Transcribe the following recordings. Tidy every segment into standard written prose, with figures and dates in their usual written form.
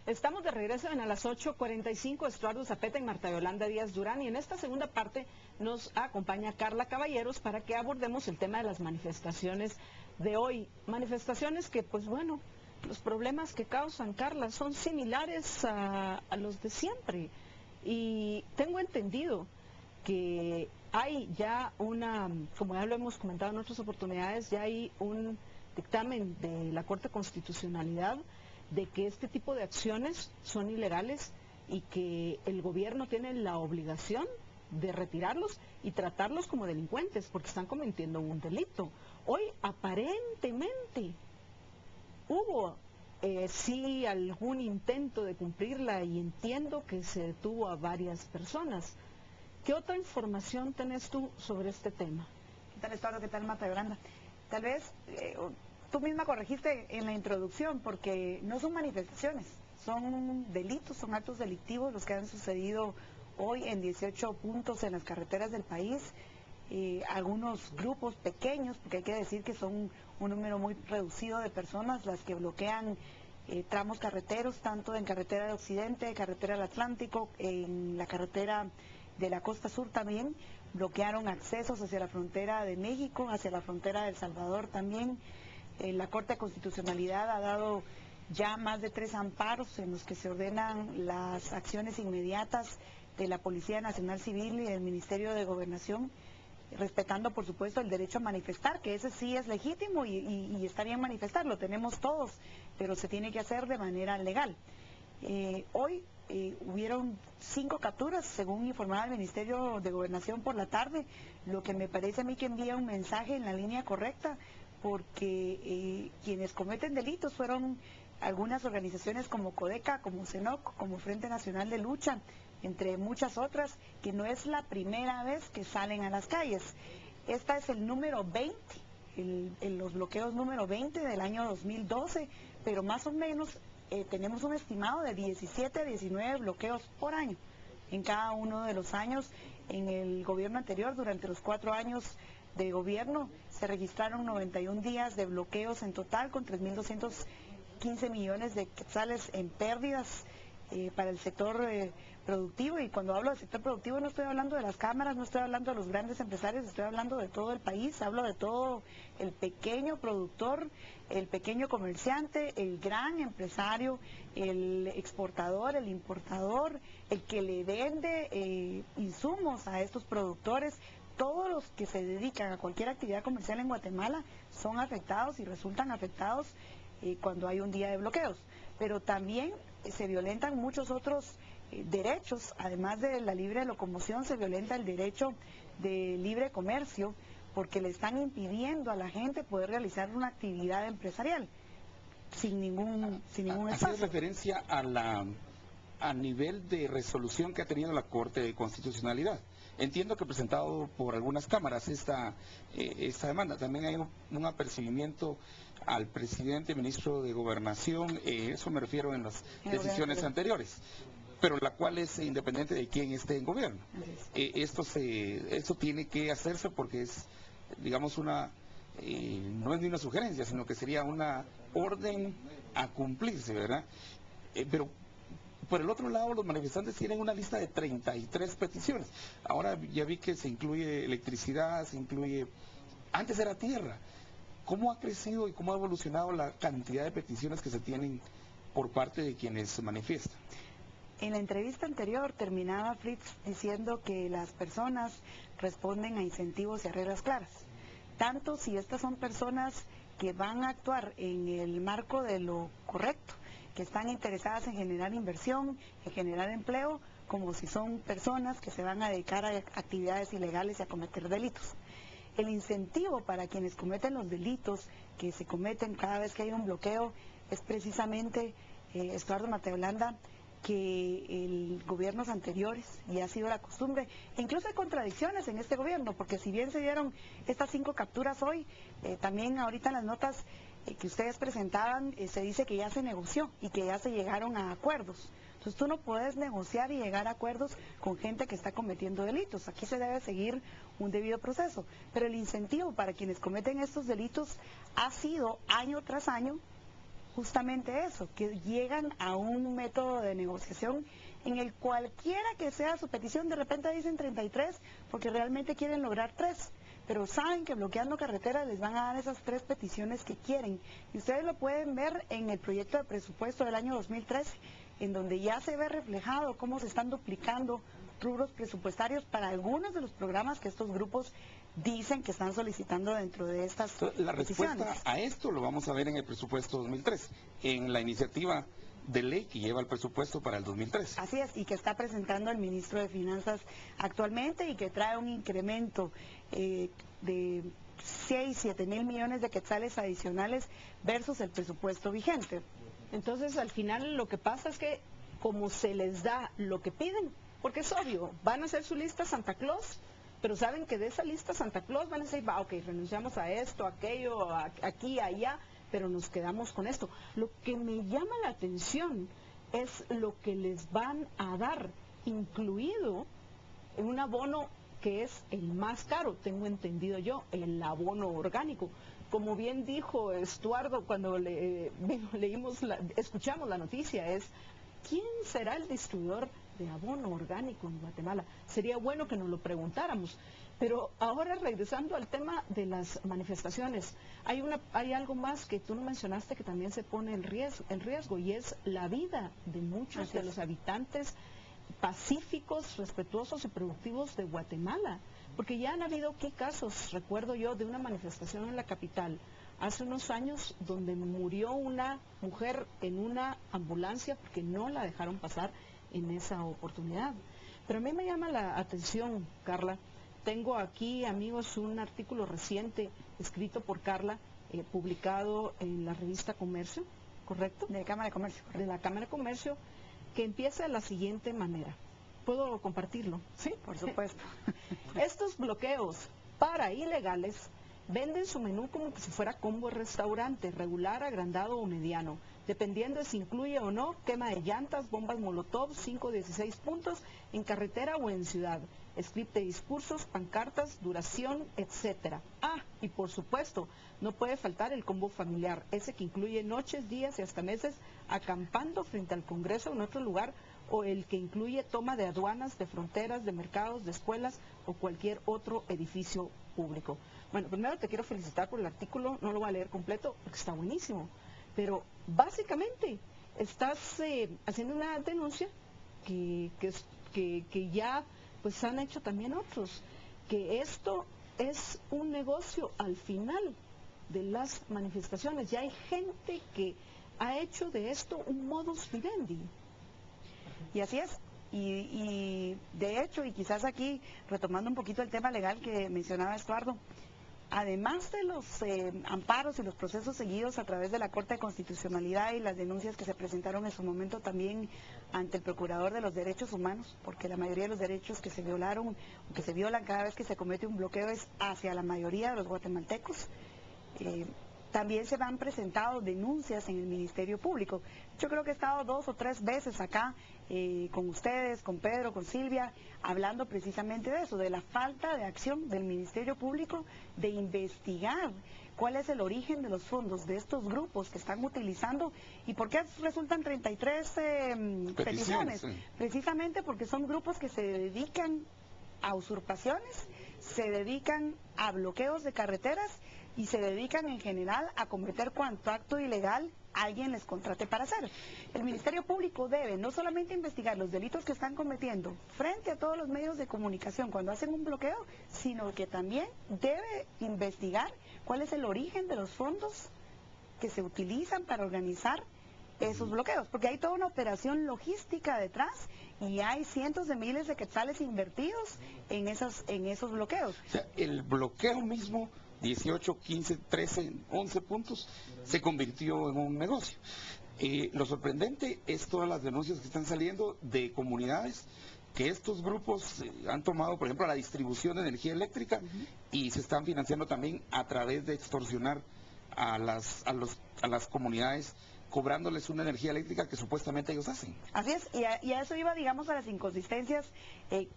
Estamos de regreso en a las 8:45, Estuardo Zapeta y Marta Yolanda Díaz Durán, y en esta segunda parte nos acompaña Carla Caballeros para que abordemos el tema de las manifestaciones de hoy. Manifestaciones que, pues bueno, los problemas que causan, Carla, son similares a los de siempre. Y tengo entendido que hay ya como ya lo hemos comentado en otras oportunidades, ya hay un dictamen de la Corte de Constitucionalidad de que este tipo de acciones son ilegales y que el gobierno tiene la obligación de retirarlos y tratarlos como delincuentes porque están cometiendo un delito. Hoy aparentemente hubo sí algún intento de cumplirla y entiendo que se detuvo a varias personas. ¿Qué otra información tenés tú sobre este tema? ¿Qué tal, Estuardo? ¿Qué tal, Marta Yolanda? Tal vez tú misma corregiste en la introducción, porque no son manifestaciones, son delitos, son actos delictivos los que han sucedido hoy en 18 puntos en las carreteras del país. Algunos grupos pequeños, porque hay que decir que son un número muy reducido de personas las que bloquean tramos carreteros, tanto en carretera de Occidente, carretera del Atlántico, en la carretera de la costa sur también, bloquearon accesos hacia la frontera de México, hacia la frontera de El Salvador también. La Corte de Constitucionalidad ha dado ya más de 3 amparos en los que se ordenan las acciones inmediatas de la Policía Nacional Civil y del Ministerio de Gobernación, respetando por supuesto el derecho a manifestar, que ese sí es legítimo y está bien manifestar, lo tenemos todos, pero se tiene que hacer de manera legal. Hoy hubieron 5 capturas, según informaba el Ministerio de Gobernación por la tarde, lo que me parece a mí que envía un mensaje en la línea correcta, porque quienes cometen delitos fueron algunas organizaciones como CODECA, como CENOC, como Frente Nacional de Lucha, entre muchas otras, que no es la primera vez que salen a las calles. Esta es el número 20, los bloqueos número 20 del año 2012, pero más o menos tenemos un estimado de 17 a 19 bloqueos por año en cada uno de los años. En el gobierno anterior, durante los 4 años de gobierno, se registraron 91 días de bloqueos en total, con 3.215 millones de quetzales en pérdidas para el sector productivo. Y cuando hablo del sector productivo no estoy hablando de las cámaras, no estoy hablando de los grandes empresarios, estoy hablando de todo el país, hablo de todo el pequeño productor, el pequeño comerciante, el gran empresario, el exportador, el importador, el que le vende insumos a estos productores. Todos los que se dedican a cualquier actividad comercial en Guatemala son afectados y resultan afectados cuando hay un día de bloqueos. Pero también se violentan muchos otros derechos, además de la libre locomoción, se violenta el derecho de libre comercio, porque le están impidiendo a la gente poder realizar una actividad empresarial sin ningún espacio. Hacías referencia a nivel de resolución que ha tenido la Corte de Constitucionalidad. Entiendo que presentado por algunas cámaras esta demanda. También hay un apercibimiento al presidente, ministro de Gobernación, eso me refiero en las decisiones anteriores, pero la cual es independiente de quién esté en gobierno. Esto tiene que hacerse porque es, digamos, no es ni una sugerencia, sino que sería una orden a cumplirse, ¿verdad? Pero por el otro lado, los manifestantes tienen una lista de 33 peticiones. Ahora ya vi que se incluye electricidad, se incluye... Antes era tierra. ¿Cómo ha crecido y cómo ha evolucionado la cantidad de peticiones que se tienen por parte de quienes se manifiestan? En la entrevista anterior terminaba Fritz diciendo que las personas responden a incentivos y a reglas claras. Tanto si estas son personas que van a actuar en el marco de lo correcto, que están interesadas en generar inversión, en generar empleo, como si son personas que se van a dedicar a actividades ilegales y a cometer delitos. El incentivo para quienes cometen los delitos que se cometen cada vez que hay un bloqueo es precisamente, Estuardo, Marta Yolanda, que en gobiernos anteriores, y ha sido la costumbre, e incluso hay contradicciones en este gobierno, porque si bien se dieron estas 5 capturas hoy, también ahorita en las notas que ustedes presentaban se dice que ya se negoció y que ya se llegaron a acuerdos. Entonces tú no puedes negociar y llegar a acuerdos con gente que está cometiendo delitos. Aquí se debe seguir un debido proceso, pero el incentivo para quienes cometen estos delitos ha sido año tras año justamente eso, que llegan a un método de negociación en el cualquiera que sea su petición, de repente dicen 33 porque realmente quieren lograr 3, pero saben que bloqueando carreteras les van a dar esas 3 peticiones que quieren. Y ustedes lo pueden ver en el proyecto de presupuesto del año 2013, en donde ya se ve reflejado cómo se están duplicando rubros presupuestarios para algunos de los programas que estos grupos dicen que están solicitando dentro de estas La respuesta peticiones. a esto lo vamos a ver en el presupuesto 2013, en la iniciativa de ley que lleva el presupuesto para el 2013. Así es, y que está presentando el ministro de Finanzas actualmente y que trae un incremento de 6, 7 mil millones de quetzales adicionales versus el presupuesto vigente. Entonces, al final lo que pasa es que como se les da lo que piden, porque es obvio, van a hacer su lista Santa Claus, pero saben que de esa lista Santa Claus van a decir, ok, renunciamos a esto, aquello, aquí, allá, pero nos quedamos con esto. Lo que me llama la atención es lo que les van a dar, incluido en un abono que es el más caro, tengo entendido yo, el abono orgánico. Como bien dijo Estuardo cuando escuchamos la noticia, es ¿quién será el distribuidor de abono orgánico en Guatemala? Sería bueno que nos lo preguntáramos. Pero ahora regresando al tema de las manifestaciones, hay algo más que tú no mencionaste que también se pone en riesgo y es la vida de muchos de los habitantes pacíficos, respetuosos y productivos de Guatemala. Porque ya han habido aquí casos, recuerdo yo, de una manifestación en la capital hace unos años donde murió una mujer en una ambulancia porque no la dejaron pasar en esa oportunidad. Pero a mí me llama la atención, Carla, tengo aquí, amigos, un artículo reciente escrito por Carla, publicado en la revista Comercio, ¿correcto? De Cámara de Comercio. De la Cámara de Comercio, que empieza de la siguiente manera. ¿Puedo compartirlo? Sí, por supuesto. Estos bloqueos para ilegales venden su menú como que si fuera combo restaurante, regular, agrandado o mediano, dependiendo de si incluye o no quema de llantas, bombas molotov, 5 o 16 puntos en carretera o en ciudad, script de discursos, pancartas, duración, etcétera. Y por supuesto, no puede faltar el combo familiar, ese que incluye noches, días y hasta meses acampando frente al Congreso o en otro lugar, o el que incluye toma de aduanas, de fronteras, de mercados, de escuelas o cualquier otro edificio público. Bueno, primero te quiero felicitar por el artículo, no lo voy a leer completo porque está buenísimo, pero básicamente estás haciendo una denuncia que ya pues han hecho también otros, que esto es un negocio al final de las manifestaciones. Ya hay gente que ha hecho de esto un modus vivendi. Y así es. Y de hecho, y quizás aquí retomando un poquito el tema legal que mencionaba Estuardo, además de los amparos y los procesos seguidos a través de la Corte de Constitucionalidad y las denuncias que se presentaron en su momento también ante el Procurador de los Derechos Humanos, porque la mayoría de los derechos que se violaron o que se violan cada vez que se comete un bloqueo es hacia la mayoría de los guatemaltecos, también se han presentado denuncias en el Ministerio Público. Yo creo que he estado 2 o 3 veces acá con ustedes, con Pedro, con Silvia, hablando precisamente de eso, de la falta de acción del Ministerio Público de investigar cuál es el origen de los fondos de estos grupos que están utilizando y por qué resultan 33 peticiones. Sí. Precisamente porque son grupos que se dedican a usurpaciones, se dedican a bloqueos de carreteras y se dedican en general a cometer cuanto acto ilegal alguien les contrate para hacer. El Ministerio Público debe no solamente investigar los delitos que están cometiendo frente a todos los medios de comunicación cuando hacen un bloqueo, sino que también debe investigar cuál es el origen de los fondos que se utilizan para organizar esos bloqueos, porque hay toda una operación logística detrás y hay cientos de miles de quetzales invertidos en esos bloqueos. O sea, el bloqueo mismo, 18, 15, 13, 11 puntos, se convirtió en un negocio. Lo sorprendente es todas las denuncias que están saliendo de comunidades que estos grupos han tomado, por ejemplo, la distribución de energía eléctrica y se están financiando también a través de extorsionar a las comunidades cobrándoles una energía eléctrica que supuestamente ellos hacen. Así es, y a eso iba, digamos, a las inconsistencias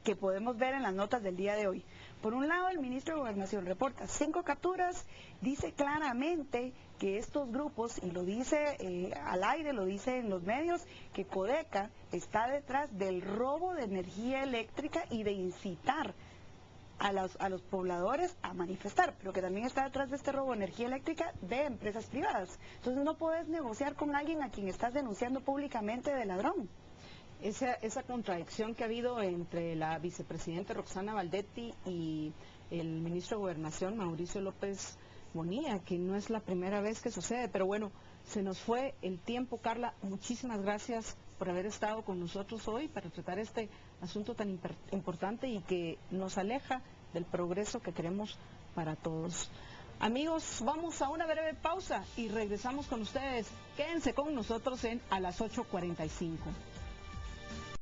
que podemos ver en las notas del día de hoy. Por un lado, el ministro de Gobernación reporta 5 capturas, dice claramente que estos grupos, y lo dice al aire, lo dice en los medios, que Codeca está detrás del robo de energía eléctrica y de incitar a los pobladores a manifestar, pero que también está detrás de este robo de energía eléctrica de empresas privadas. Entonces no puedes negociar con alguien a quien estás denunciando públicamente de ladrón. Esa contradicción que ha habido entre la vicepresidenta Roxana Valdetti y el ministro de Gobernación, Mauricio López Bonilla, que no es la primera vez que sucede, pero bueno, se nos fue el tiempo. Carla, muchísimas gracias por haber estado con nosotros hoy para tratar este asunto tan importante y que nos aleja del progreso que queremos para todos. Amigos, vamos a una breve pausa y regresamos con ustedes. Quédense con nosotros a las 8:45.